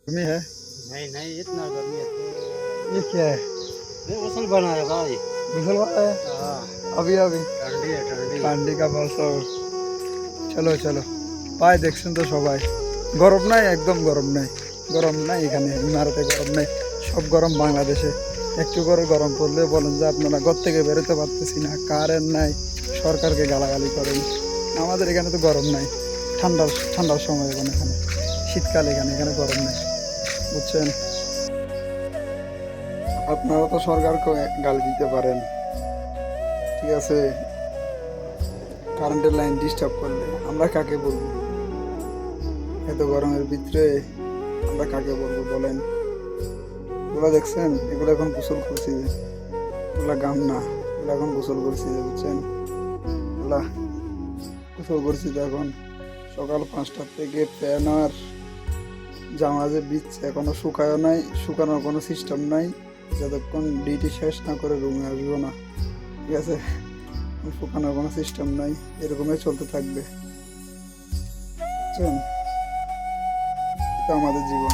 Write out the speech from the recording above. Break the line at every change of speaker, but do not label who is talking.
गर्मी है?
नहीं नहीं, इतना गर्मी है तो
ये क्या है?
ये गुसल बना है भाई।
गुसल वाला है?
हाँ,
अभी अभी
ठंडी है ठंडी।
ঠান্ডি का বছর। চলো চলো, পায় দেখছেন তো সবাই, গরম নাই, একদম গরম নাই। গরম নাই এখানে, ইমারতে গরম নাই, সব গরম বাংলাদেশে। একটু করে গরম পড়লে বলেন যে আপনারা ঘর থেকে বেরোতে পারতেছি না, কারেন্ট নাই, সরকারকে গালাগালি করেন। আমাদের এখানে তো গরম নাই, ঠান্ডার ঠান্ডার সময় এখন, এখানে শীতকাল, এখানে এখানে গরম নাই, বুঝছেন? আপনারা তো সরকারকে গালি দিতে পারেন, ঠিক আছে, কারেন্টের লাইন ডিস্টার্ব করলে আমরা কাকে বলবো? এত গরমের ভিতরে আমরা কাকে বলবো বলেন? এগুলো দেখছেন, এগুলো এখন গোসল করছি, এগুলা গাম না, এগুলো এখন গোসল করছি, বুঝছেন? এগুলা গোসল করছি তো এখন সকাল 5টা থেকে ফ্যান আর জামা যে ভিজছে এখনো শুকায়ও নাই, শুকানোর কোনো সিস্টেম নাই। যতক্ষণ ডিউটি শেষ না করে রুমে আসবো না, ঠিক আছে? শুকানোর কোনো সিস্টেম নাই, এরকমই চলতে থাকবে, বুঝছেন? এটা আমাদের জীবন।